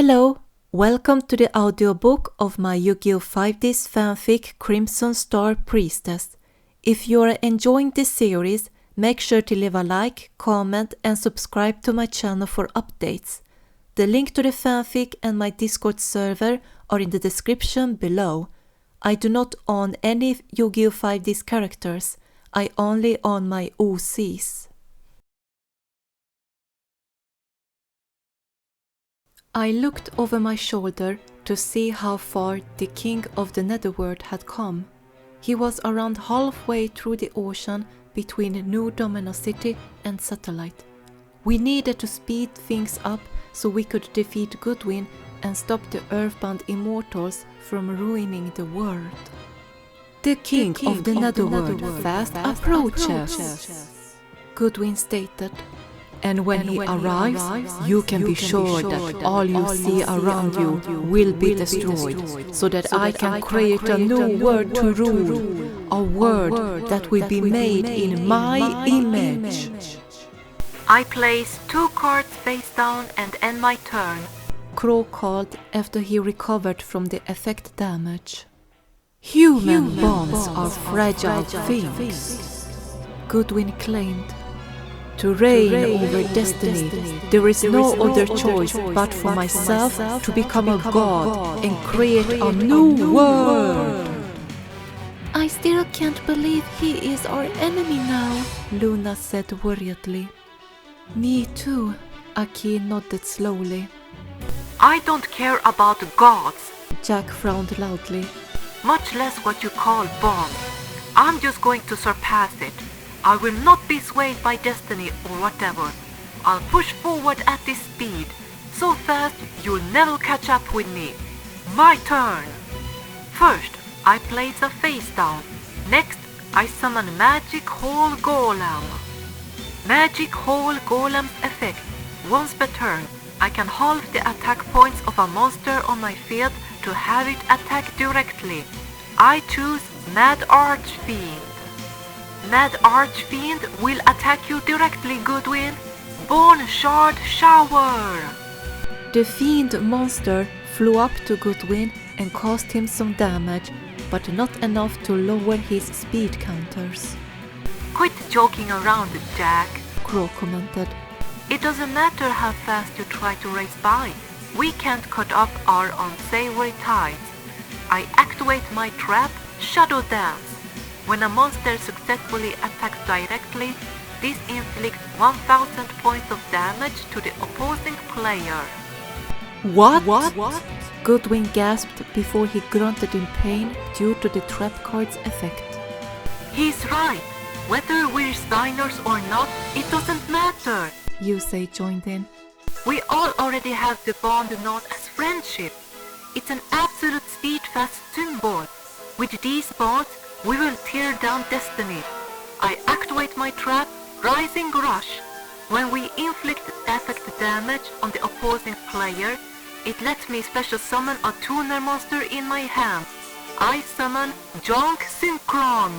Hello, welcome to the audiobook of my Yu-Gi-Oh! 5Ds fanfic Crimson Star Priestess. If you are enjoying this series, make sure to leave a like, comment and subscribe to my channel for updates. The link to the fanfic and my Discord server are in the description below. I do not own any Yu-Gi-Oh! 5Ds characters, I only own my OCs. I looked over my shoulder to see how far the king of the netherworld had come. He was around halfway through the ocean between New Domino City and Satellite. We needed to speed things up so we could defeat Goodwin and stop the Earthbound Immortals from ruining the world. The king of the netherworld fast approaches, Goodwin stated. And when he arrives, you can be sure that all you see around you will be destroyed, so that I can create a new world to rule, a world that will be made in my image. I place 2 cards face down and end my turn, Crow called after he recovered from the effect damage. Human bonds are fragile things, Goodwin claimed. To reign over destiny, there is no other choice but for myself to become a god and create a new world. I still can't believe he is our enemy now, Luna said worriedly. Me too, Aki nodded slowly. I don't care about gods, Jack frowned loudly. much less what you call bonds. I'm just going to surpass it. I will not be swayed by destiny or whatever. I'll push forward at this speed, so fast you'll never catch up with me. My turn! First, I place a face down. Next, I summon Magic Hole Golem. Magic Hole Golem's effect. Once per turn, I can halve the attack points of a monster on my field to have it attack directly. I choose Mad Archfiend. Mad Archfiend will attack you directly, Goodwin. Bone Shard Shower! The fiend monster flew up to Goodwin and caused him some damage, but not enough to lower his speed counters. Quit joking around, Jack. Crow commented. It doesn't matter how fast you try to race by. We can't cut up our unsavory ties. I activate my trap, Shadow Dance. When a monster successfully attacks directly, this inflicts 1000 points of damage to the opposing player. What? Goodwin gasped before he grunted in pain due to the trap card's effect. He's right. Whether we're Steiners or not, it doesn't matter. Yusei joined in. We all already have the bond known as friendship. It's an absolute speed-fast symbol. With these bonds, we will tear down destiny. I activate my trap, Rising Rush. When we inflict effect damage on the opposing player, it lets me special summon a tuner monster in my hand. I summon Junk Synchron.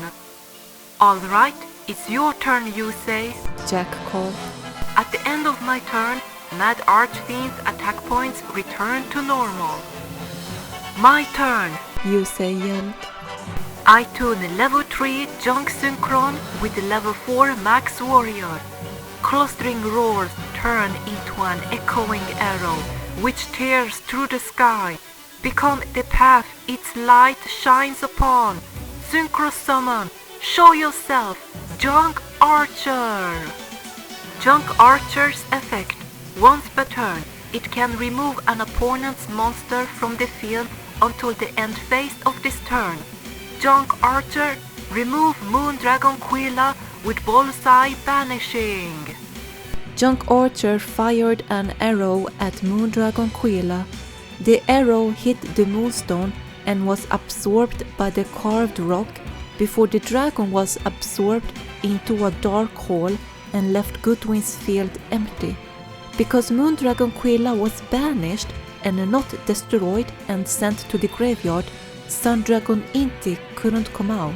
Alright, it's your turn, Yusei, Jack called. At the end of my turn, Mad Archfiend's attack points return to normal. My turn, Yusei yelled. I tune level 3 Junk Synchron with level 4 Max Warrior. Clustering roars turn into an echoing arrow, which tears through the sky. Become the path its light shines upon. Synchro summon, show yourself, Junk Archer. Junk Archer's effect. Once per turn, it can remove an opponent's monster from the field until the end phase of this turn. Junk Archer, remove Moondragon Quilla with Bullseye Banishing. Junk Archer fired an arrow at Moondragon Quilla. The arrow hit the Moonstone and was absorbed by the carved rock before the dragon was absorbed into a dark hole and left Goodwin's field empty. Because Moondragon Quilla was banished and not destroyed and sent to the graveyard, Sun Dragon Inti couldn't come out.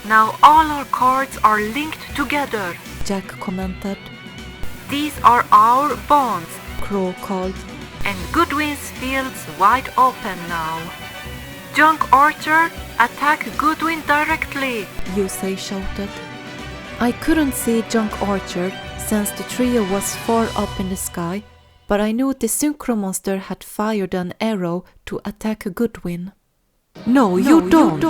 Now all our cards are linked together, Jack commented. These are our bonds. Crow called. and Goodwin's field's wide open now. Junk Archer, attack Goodwin directly, Yusei shouted. I couldn't see Junk Archer since the trio was far up in the sky, but I knew the Synchro Monster had fired an arrow to attack Goodwin. No, you don't!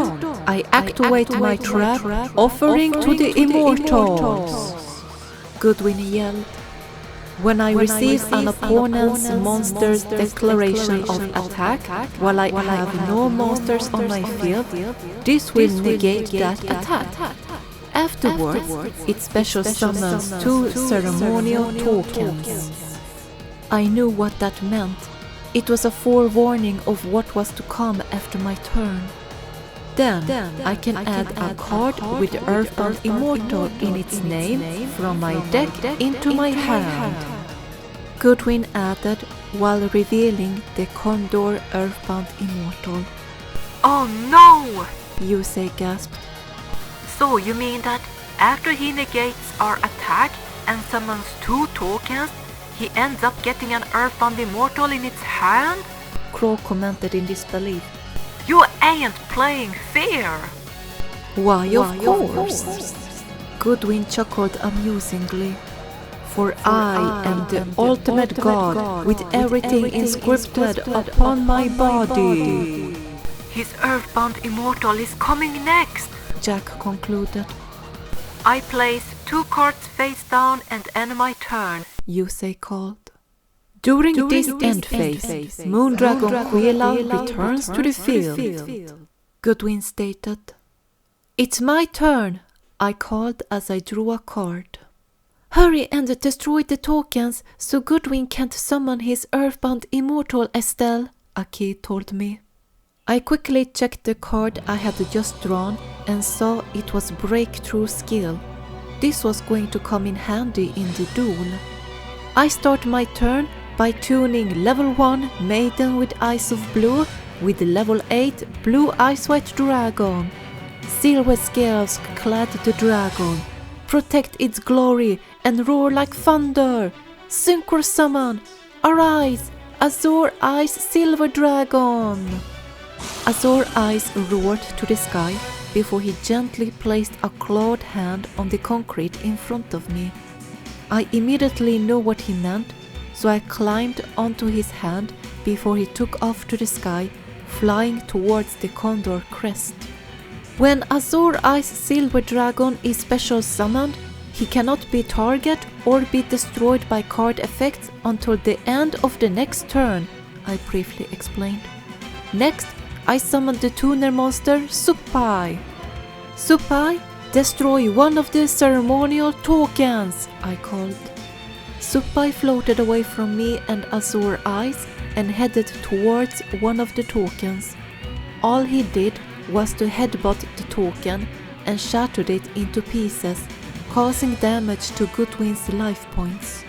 I activate my trap, offering to the immortals! Goodwin yelled. When I receive an opponent's monster's declaration of attack, while I have no monsters on my field, this will negate that attack. Afterwards, it special summons 2 ceremonial tokens. I knew what that meant. It was a forewarning of what was to come after my turn. Then I can add a card with Earthbound Immortal in its name from my deck into my hand. Goodwin added while revealing the Condor Earthbound Immortal. Oh no! Yusei gasped. So you mean that after he negates our attack and summons 2 tokens, he ends up getting an Earthbound Immortal in its hand? Crow commented in disbelief. You ain't playing fair! Why, of course! Goodwin chuckled amusingly. For I am the ultimate god with everything inscripted upon my body. His Earthbound Immortal is coming next, Jack concluded. I place 2 cards face down and end my turn, Yusei called. During this end phase, Moondragon Quilla returns to the field. Goodwin stated. It's my turn, I called as I drew a card. Hurry and destroy the tokens so Goodwin can't summon his Earthbound Immortal, Estelle, Aki told me. I quickly checked the card I had just drawn and saw it was Breakthrough Skill. This was going to come in handy in the duel. I start my turn by tuning level 1 Maiden with Eyes of Blue with level 8 Blue Ice White Dragon. Silver scales clad the dragon. Protect its glory and roar like thunder. Synchro summon. Arise, Azure Eyes Silver Dragon. Azure Eyes roared to the sky before he gently placed a clawed hand on the concrete in front of me. I immediately knew what he meant, so I climbed onto his hand before he took off to the sky, flying towards the Condor crest. When Azure Eyes Silver Dragon is special summoned, he cannot be targeted or be destroyed by card effects until the end of the next turn, I briefly explained. Next, I summoned the tuner monster Supai. Supai, destroy one of the ceremonial tokens, I called. Supai floated away from me and Azure Eyes and headed towards one of the tokens. All he did was to headbutt the token and shattered it into pieces, causing damage to Goodwin's life points.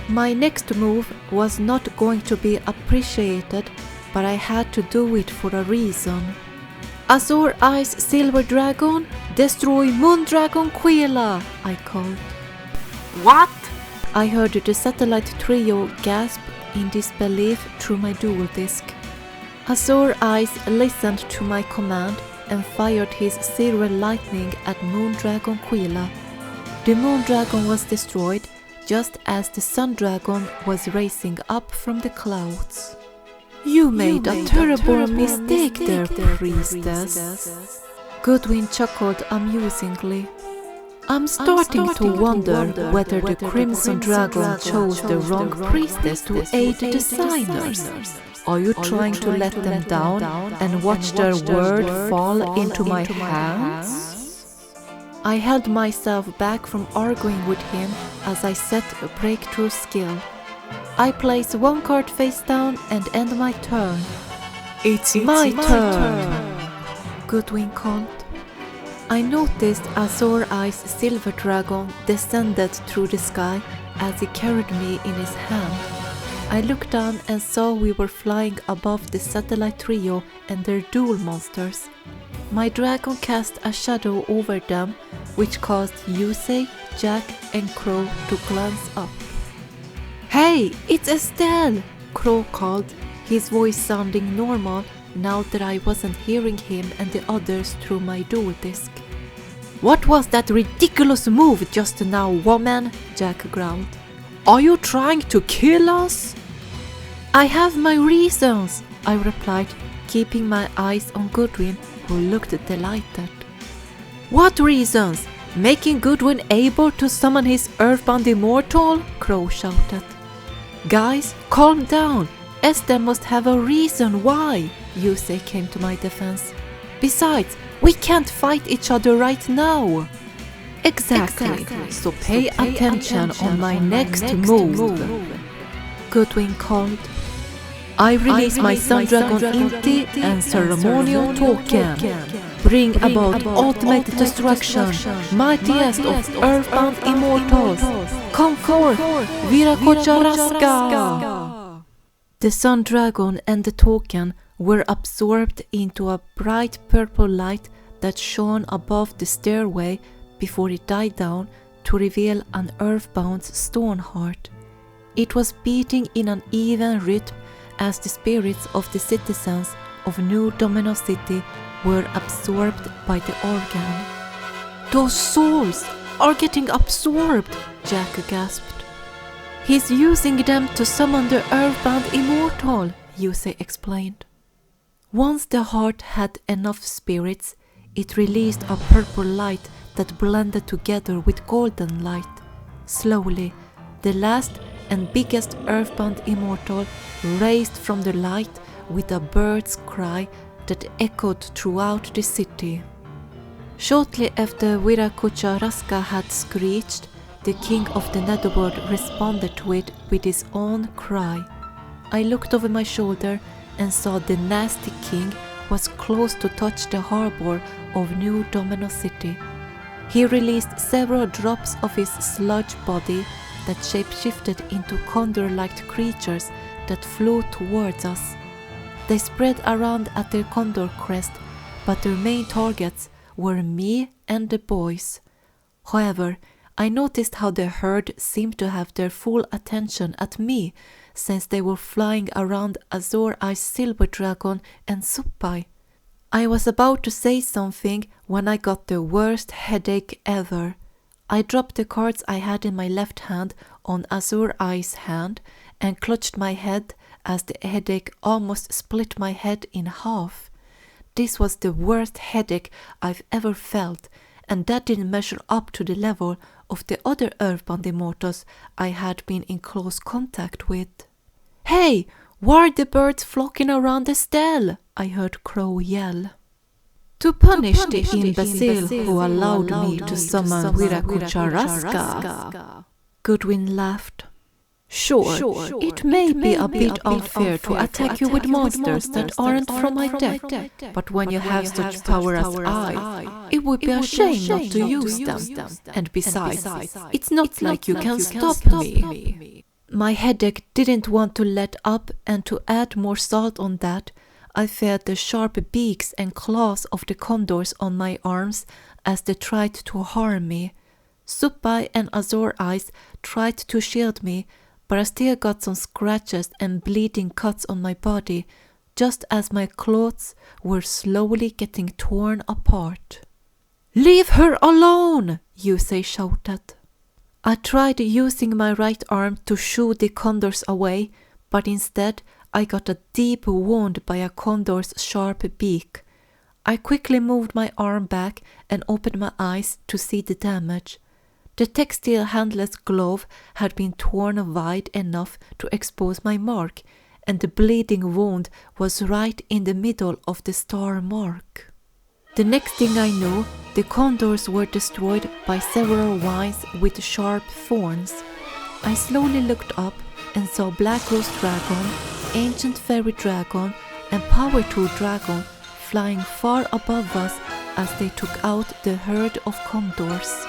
My next move was not going to be appreciated, but I had to do it for a reason. Azure Eyes Silver Dragon, destroy Moondragon Quilla, I called. What? I heard the satellite trio gasp in disbelief through my dual disc. Azure Eyes listened to my command and fired his Silver Lightning at Moondragon Quilla. The Moondragon was destroyed just as the Sun Dragon was racing up from the clouds. You made a terrible mistake there, Priestess. Goodwin chuckled amusingly. I'm starting to wonder whether the Crimson Dragon chose the wrong priestess to aid the designers. Are you trying to let them down and watch their word fall into my hands? I held myself back from arguing with him as I set a breakthrough skill. I place 1 card face down and end my turn. It's my turn! Goodwin called. I noticed Azure Eyes Silver Dragon descended through the sky as he carried me in his hand. I looked down and saw we were flying above the satellite trio and their duel monsters. My dragon cast a shadow over them, which caused Yusei, Jack and Crow to glance up. Hey, it's Estelle! Crow called, his voice sounding normal now that I wasn't hearing him and the others through my dual disc. "What was that ridiculous move just now, woman?" Jack growled. "Are you trying to kill us?" "I have my reasons," I replied, keeping my eyes on Goodwin, who looked delighted. "What reasons? Making Goodwin able to summon his earthbound immortal?" Crow shouted. "Guys, calm down. Esther must have a reason why," Yusei came to my defense. "Besides, we can't fight each other right now." Exactly. So pay attention on my next move. Goodwin called. I release my Sun Dragon Inti and Ceremonial Token. Bring about ultimate destruction, mightiest of earthbound immortals. Come forth, Virakocaraska! The Sun Dragon and the token were absorbed into a bright purple light that shone above the stairway before it died down to reveal an earthbound stone heart. It was beating in an even rhythm as the spirits of the citizens of New Domino City were absorbed by the organ. "Those souls are getting absorbed," Jack gasped. "He's using them to summon the earthbound immortal," Yusei explained. Once the heart had enough spirits, it released a purple light that blended together with golden light. Slowly, the last and biggest earthbound immortal raised from the light with a bird's cry that echoed throughout the city. Shortly after Virakocaraska had screeched, the king of the netherworld responded to it with his own cry. I looked over my shoulder and saw the nasty king was close to touch the harbor of New Domino City. He released several drops of his sludge body that shapeshifted into condor-like creatures that flew towards us. They spread around at their condor crest, but their main targets were me and the boys. However, I noticed how the herd seemed to have their full attention at me, since they were flying around Azor Eye's silver dragon and Suppai. I was about to say something when I got the worst headache ever. I dropped the cards I had in my left hand on Azor Eye's hand and clutched my head as the headache almost split my head in half. This was the worst headache I've ever felt, and that didn't measure up to the level of the other earthbound immortals I had been in close contact with. "Hey, why are the birds flocking around Estelle?" I heard Crow yell. "To punish the imbecile who allowed me to summon Virakocaraska," Goodwin laughed. Sure, it may be a bit unfair to attack you with monsters that aren't from my deck, but when you have such power as I, it would be a shame not to use them. And besides, it's not like you can stop me. My headache didn't want to let up, and to add more salt on that, I felt the sharp beaks and claws of the condors on my arms as they tried to harm me. Suppai and Azor Eyes tried to shield me, but I still got some scratches and bleeding cuts on my body, just as my clothes were slowly getting torn apart. "Leave her alone!" Yusei shouted. I tried using my right arm to shoo the condors away, but instead I got a deep wound by a condor's sharp beak. I quickly moved my arm back and opened my eyes to see the damage. The textile handless glove had been torn wide enough to expose my mark, and the bleeding wound was right in the middle of the star mark. The next thing I knew, the condors were destroyed by several vines with sharp thorns. I slowly looked up and saw Black Rose Dragon, Ancient Fairy Dragon, and Power Tool Dragon flying far above us as they took out the herd of condors.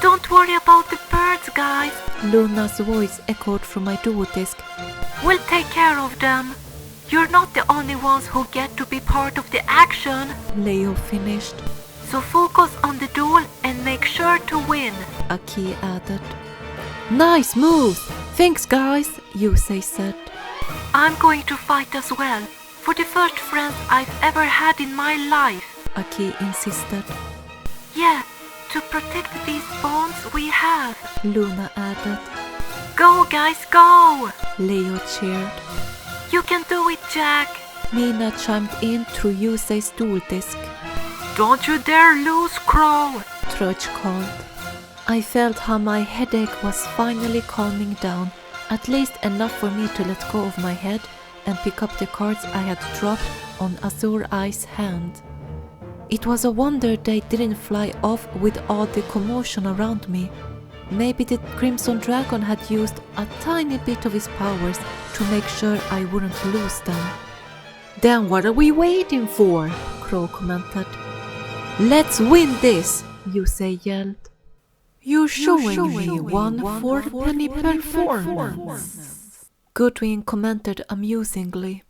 Don't worry about the birds, guys. Luna's voice echoed from my duo disc. We'll take care of them. You're not the only ones who get to be part of the action. Leo finished. So focus on the duel and make sure to win, Aki added. Nice moves! Thanks, guys, Yusei said. I'm going to fight as well, for the first friends I've ever had in my life. Aki insisted. Yeah, to protect these bonds we have. Luna added. Go guys, go! Leo cheered. You can do it, Jack. Nina chimed in through Yusei's stooldisk. Don't you dare lose, Crow! Trudge called. I felt how my headache was finally calming down, at least enough for me to let go of my head and pick up the cards I had dropped on Azure Eye's hand. It was a wonder they didn't fly off with all the commotion around me. Maybe the Crimson Dragon had used a tiny bit of his powers to make sure I wouldn't lose them. Then what are we waiting for? Crow commented. Let's win this, Yusei yelled. You're showing me one 4-penny performance. Goodwin commented amusingly.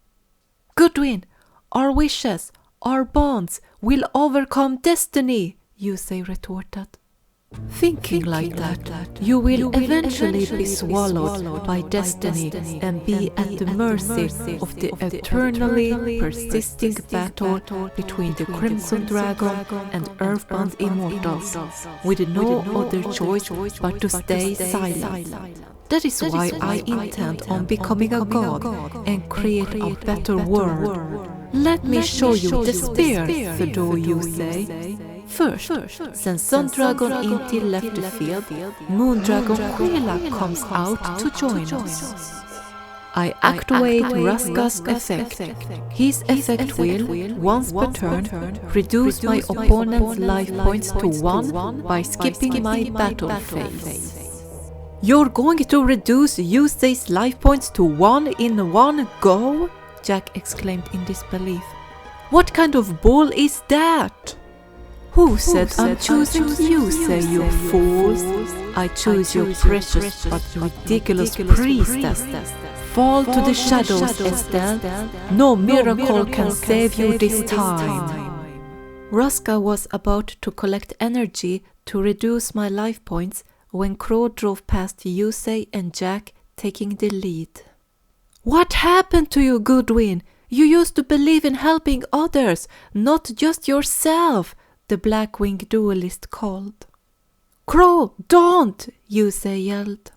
Goodwin, our wishes, our bonds will overcome destiny, Yusei retorted. Thinking like that, you will eventually be swallowed by destiny and be at the mercy of the eternally persisting battle between the Crimson Dragon and Earthbound immortals, with no other choice but to stay silent. That is why I intend on becoming a god and create a better world. Let me show you the spear, Fedor Yusei. First, since Sun Dragon Inti left the field, Moon Dragon Quila comes out to join us. I activate Raska's effect. His effect will, once per turn, reduce my opponent's life points to 1 by skipping my battle phase. You're going to reduce Yusei's life points to 1 in one go? Jack exclaimed in disbelief. What kind of bull is that? Who said I'm choosing Yusei, you fools? I choose your precious but ridiculous priestess. Fall to the shadows, Estelle. No miracle can save you this time. Raska was about to collect energy to reduce my life points when Crow drove past Yusei and Jack, taking the lead. What happened to you, Goodwin? You used to believe in helping others, not just yourself, the black-winged duelist called. Crow, don't! Yusei yelled.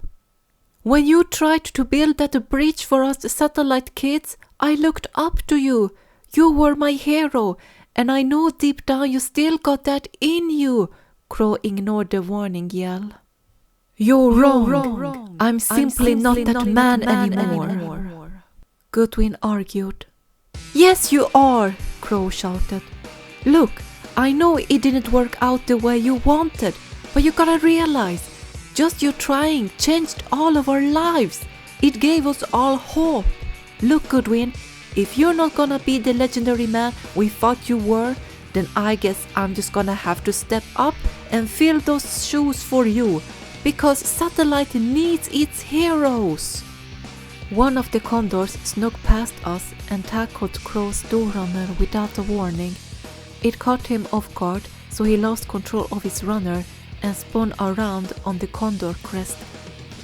When you tried to build that bridge for us satellite kids, I looked up to you. You were my hero, and I know deep down you still got that in you. Crow ignored the warning yell. You're wrong. I'm simply not that man anymore. Goodwin argued. Yes, you are, Crow shouted. Look, I know it didn't work out the way you wanted, but you gotta realize, just you trying changed all of our lives. It gave us all hope. Look, Goodwin, if you're not gonna be the legendary man we thought you were, then I guess I'm just gonna have to step up and fill those shoes for you, because Satellite needs its heroes. One of the condors snuck past us and tackled Crow's Doorrunner without a warning. It caught him off guard, so he lost control of his runner and spun around on the condor crest.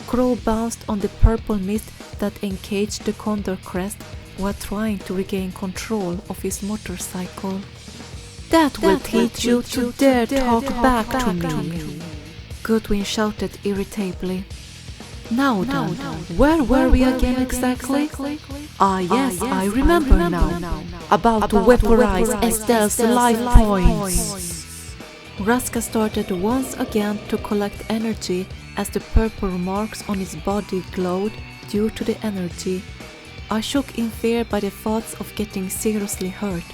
Crow bounced on the purple mist that encaged the condor crest while trying to regain control of his motorcycle. That will teach you to dare talk back to me, Goodwin shouted irritably. Now then, where were we again exactly? Ah yes, I remember now. About to vaporize Estelle's life points. Raska started once again to collect energy as the purple marks on his body glowed due to the energy. I shook in fear by the thoughts of getting seriously hurt.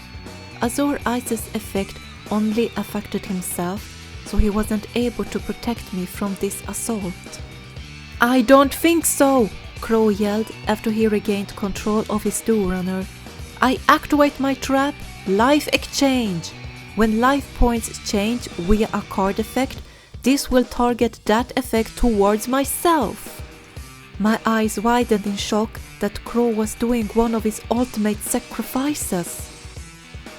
Azure Ice's effect only affected himself, so he wasn't able to protect me from this assault. I don't think so, Crow yelled after he regained control of his Doorrunner. I activate my trap, Life Exchange. When life points change via a card effect, this will target that effect towards myself. My eyes widened in shock that Crow was doing one of his ultimate sacrifices.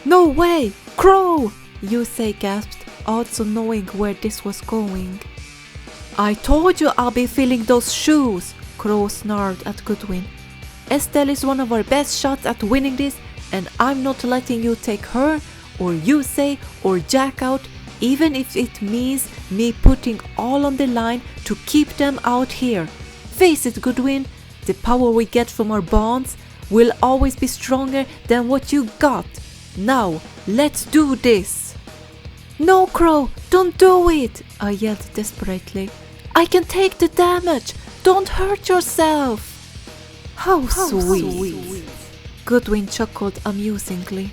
No way! Crow! Yusei gasped, also knowing where this was going. I told you I'll be filling those shoes, Crow snarled at Goodwin. Estelle is one of our best shots at winning this, and I'm not letting you take her, or Yusei, or Jack out, even if it means me putting all on the line to keep them out here. Face it, Goodwin, the power we get from our bonds will always be stronger than what you got. Now, let's do this. No, Crow, don't do it, I yelled desperately. I can take the damage. Don't hurt yourself. How sweet. Goodwin chuckled amusingly.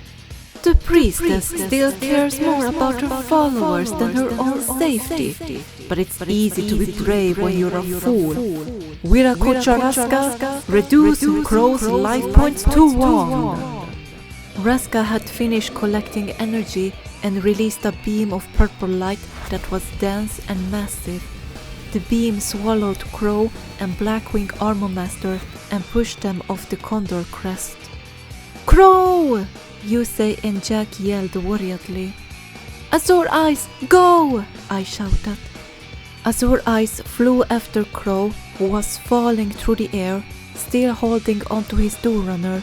The priestess still cares more about her followers than her own safety. But it's easy to be brave when you're a fool. Wirakucha Raska, reduce Crow's life points to 1. Raska had finished collecting energy and released a beam of purple light that was dense and massive. The beam swallowed Crow and Blackwing Armor Master and pushed them off the Condor crest. Crow! Yusei and Jack yelled worriedly. Azure Eyes, go! I shouted. Azure Eyes flew after Crow, who was falling through the air, still holding onto his Doorunner.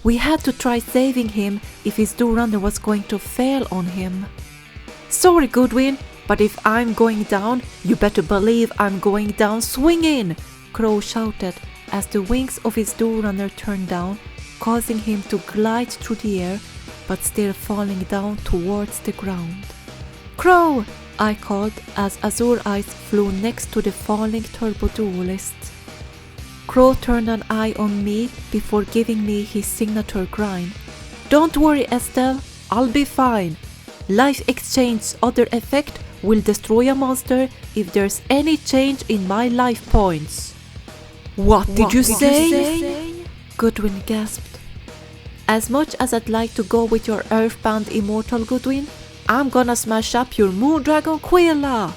We had to try saving him if his Doorunner was going to fail on him. Sorry, Goodwin, but if I'm going down, you better believe I'm going down swinging, Crow shouted as the wings of his Doorunner turned down, causing him to glide through the air, but still falling down towards the ground. Crow! I called as Azure Eyes flew next to the falling Turbo Duelist. Crow turned an eye on me before giving me his signature grind. Don't worry, Estelle, I'll be fine. Life Exchange's other effect will destroy a monster if there's any change in my life points. What did you say? Goodwin gasped. As much as I'd like to go with your earthbound immortal Goodwin, I'm gonna smash up your Moondragon Quilla,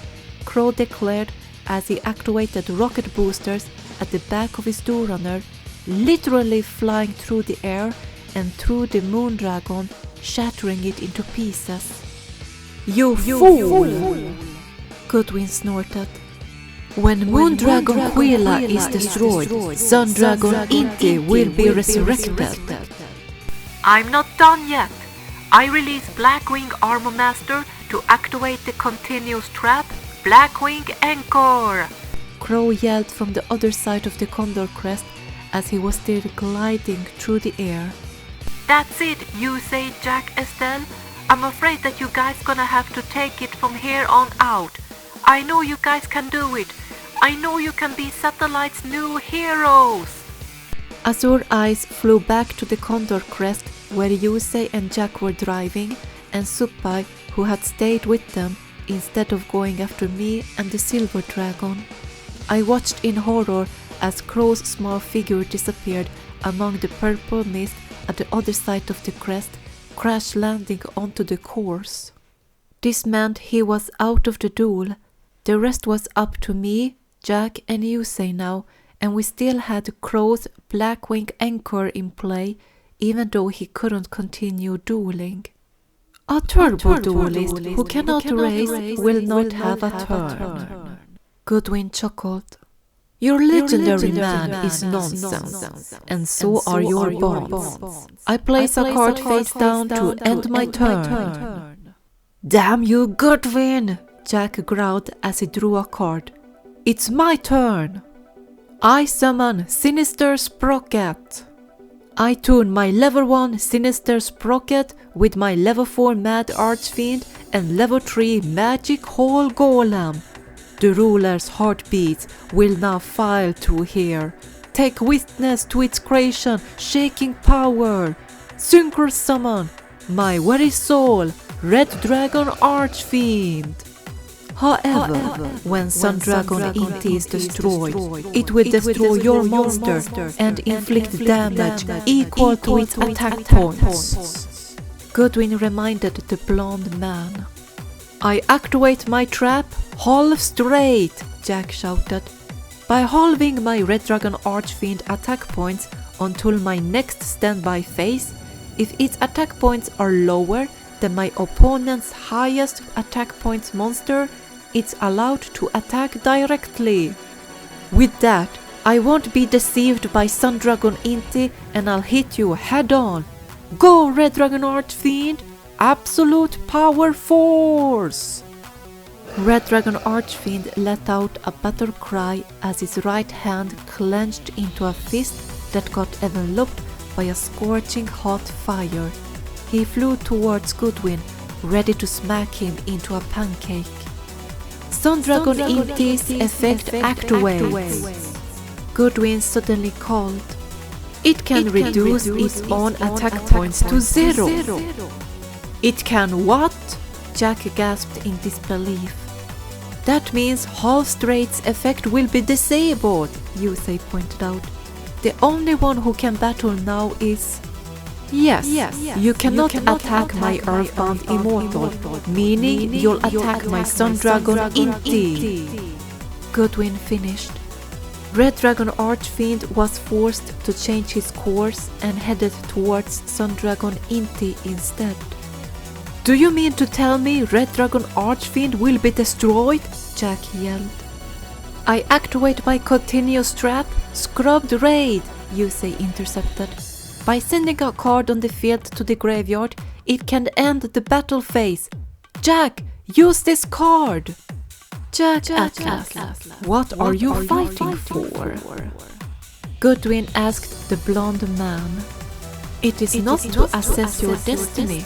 Crow declared as he activated rocket boosters at the back of his Doorunner, literally flying through the air and through the Moondragon, shattering it into pieces. You fool! Goodwin snorted. When Moondragon Quilla is destroyed, Sundragon Inti will be resurrected. I'm not done yet. I release Blackwing Armor Master to activate the continuous trap, Blackwing Anchor. Crow yelled from the other side of the Condor crest as he was still gliding through the air. That's it, Yusei, Jack, Estelle. I'm afraid that you guys gonna have to take it from here on out. I know you guys can do it. I know you can be Satellite's new heroes. Azure Eyes flew back to the Condor crest where Yusei and Jack were driving, and Suppai, who had stayed with them instead of going after me and the Silver Dragon. I watched in horror as Crow's small figure disappeared among the purple mist at the other side of the crest, crash landing onto the course. This meant he was out of the duel. The rest was up to me, Jack and Yusei now, and we still had Crow's Blackwing Anchor in play, even though he couldn't continue dueling. A turbo duelist who cannot race will not have a turn. Goodwin chuckled. Your legendary man is nonsense, and so are your bonds. I place a card face down to end my turn. Damn you, Goodwin! Jack growled as he drew a card. It's my turn! I summon Sinister Sprocket. I tune my level 1 Sinister Sprocket with my level 4 Mad Archfiend and level 3 Magic Hole Golem. The ruler's heartbeats will now file through here. Take witness to its creation, shaking power. Synchro summon my very soul, Red Dragon Archfiend. However, when Sundragon Inti is destroyed, it will destroy your monster and inflict damage equal to its attack points. Goodwin reminded the blonde man. I activate my trap, half straight, Jack shouted. By halving my Red Dragon Archfiend attack points until my next standby phase, if its attack points are lower than my opponent's highest attack points monster, it's allowed to attack directly. With that, I won't be deceived by Sun Dragon Inti, and I'll hit you head on. Go, Red Dragon Archfiend! Absolute power force! Red Dragon Archfiend let out a battle cry as his right hand clenched into a fist that got enveloped by a scorching hot fire. He flew towards Goodwin, ready to smack him into a pancake. Sun Dragon Inti's effect activates. Goodwin suddenly called. It can reduce its own attack points to 0. It can what? Jack gasped in disbelief. That means Half Straight's effect will be disabled, Yusei pointed out. The only one who can battle now is... Yes, you cannot attack my Earthbound Immortal, meaning you'll attack my Sun Dragon Inti. Goodwin finished. Red Dragon Archfiend was forced to change his course and headed towards Sun Dragon Inti instead. Do you mean to tell me Red Dragon Archfiend will be destroyed? Jack yelled. I activate my continuous trap, Scrubbed Raid, Yusei intercepted. By sending a card on the field to the graveyard, it can end the battle phase. Jack, use this card! Jack Atlas, what are you fighting for? Goodwin asked the blonde man. It is not to assess your destiny,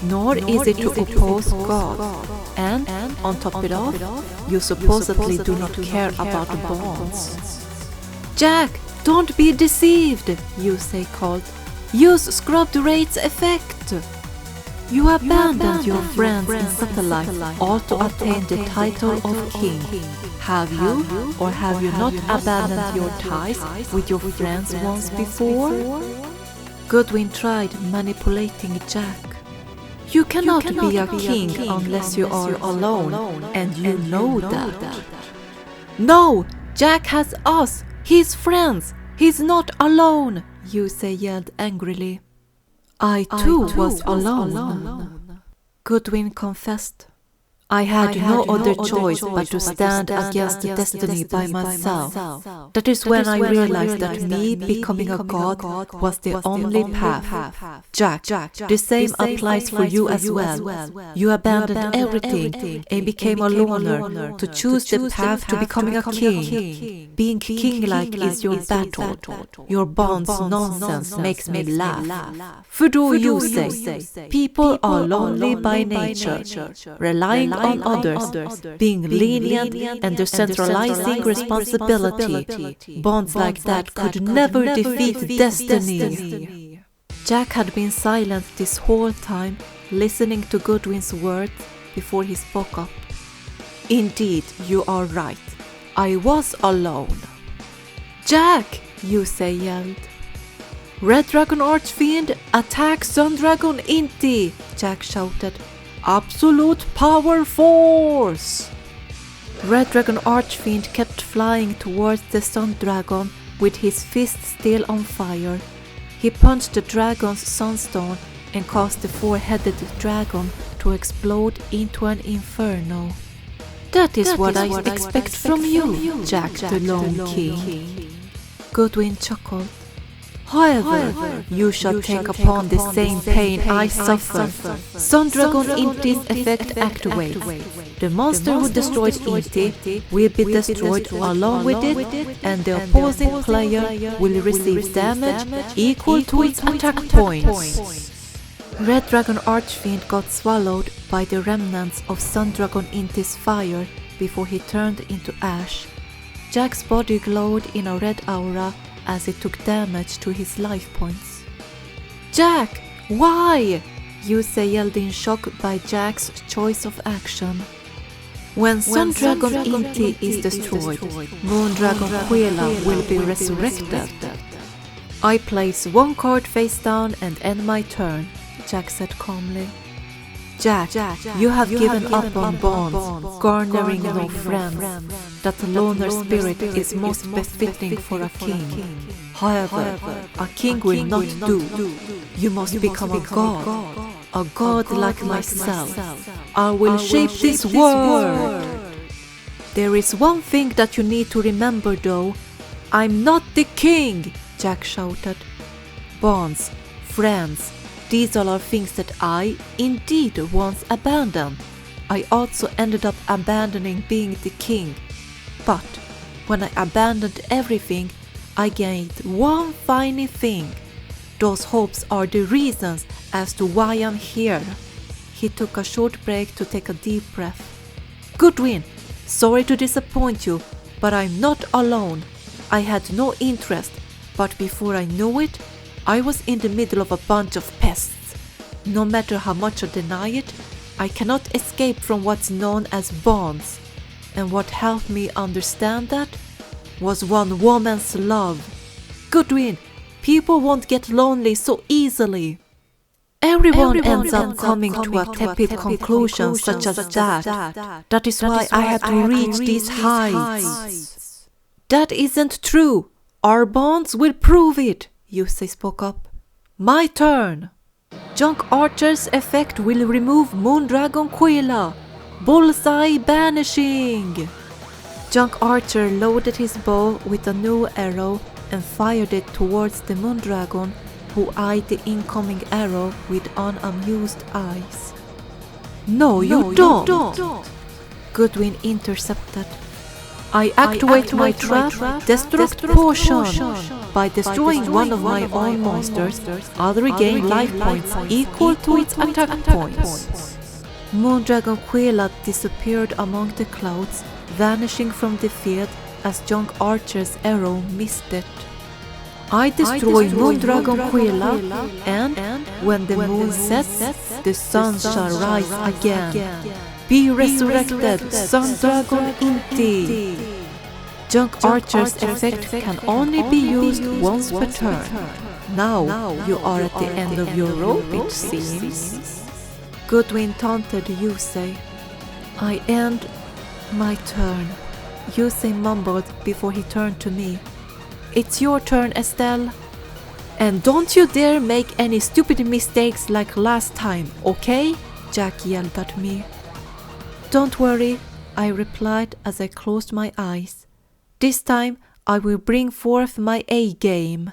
nor is it to oppose God. And, on top of it all, you supposedly do not care about the bonds. Jack, don't be deceived, Yusei called. Use Scrubbed Raid's effect. You abandoned your friends in Satellite all to attain the title of king. Have you, or have you not abandoned your ties with your friends once before? Goodwin tried manipulating Jack. You cannot be a king unless you are alone, and you know that. No! Jack has us! He's friends! He's not alone! Yusei yelled angrily. I too was alone. Goodwin confessed. I had no other choice but to stand against destiny by myself. That is when I realized that me becoming a god was the only path. Jack, the same applies for you as well. You abandoned everything and became a loner to choose the path to becoming a king. Being king-like is your battle. Your bonds nonsense makes me laugh. Fudo Yusei, people are lonely by nature, relying on others, being lenient and decentralizing responsibility. Bonds like that could never defeat destiny. Jack had been silent this whole time, listening to Goodwin's words before he spoke up. Indeed, you are right. I was alone. Jack! Yusei yelled. Red Dragon Archfiend, attack Sun Dragon Inti! Jack shouted. Absolute power force! Red Dragon Archfiend kept flying towards the Sun Dragon with his fist still on fire. He punched the dragon's sunstone and caused the four-headed dragon to explode into an inferno. That is what I expect from you, Jack the Lone King. Goodwin chuckled. However, you shall take upon the same pain I suffer. Sun Dragon Inti's effect activates. The monster who destroyed Inti will be destroyed along with it, and the opposing player will receive damage equal to its attack points. Red Dragon Archfiend got swallowed by the remnants of Sun Dragon Inti's fire before he turned into ash. Jack's body glowed in a red aura as it took damage to his life points. Jack! Why? Yusei yelled in shock by Jack's choice of action. When Sun Dragon Inti is destroyed, Moon Dragon Quila will be resurrected. I place one card face down and end my turn, Jack said calmly. Jack, you have given up on bonds, garnering no friends. That loner spirit is most befitting for a king. However, a king will not do. You must become a god like myself. I will shape this world. There is one thing that you need to remember though. I'm not the king, Jack shouted. Bonds, friends, these all are things that I, indeed, once abandoned. I also ended up abandoning being the king. But when I abandoned everything, I gained one funny thing. Those hopes are the reasons as to why I'm here. He took a short break to take a deep breath. Goodwin, sorry to disappoint you, but I'm not alone. I had no interest, but before I knew it, I was in the middle of a bunch of pests. No matter how much I deny it, I cannot escape from what's known as bonds. And what helped me understand that was one woman's love. Goodwin, people won't get lonely so easily. Everyone ends up coming to a tepid conclusion such as that. That is why I had to reach these heights. That isn't true. Our bonds will prove it, Yusei spoke up. My turn. Junk Archer's effect will remove Moondragon Quilla. Bullseye banishing. Junk Archer loaded his bow with a new arrow and fired it towards the Moondragon, who eyed the incoming arrow with unamused eyes. No, you don't! Goodwin intercepted. I activate my trap destruct potion. By destroying one of my own monsters, I'll regain life points equal to its attack points. Moondragon Quilla disappeared among the clouds, vanishing from the field as Junk Archer's arrow missed it. I destroy Moondragon Quilla, and when the moon sets, the sun shall rise again. Be resurrected, Sun Dragon indeed. Junk Archer's effect can only be used once per turn. Now you are at the end of your rope, it seems. Goodwin taunted Yusei. I end my turn, Yusei mumbled before he turned to me. It's your turn, Estelle. And don't you dare make any stupid mistakes like last time, okay? Jack yelled at me. Don't worry, I replied as I closed my eyes. This time I will bring forth my A game.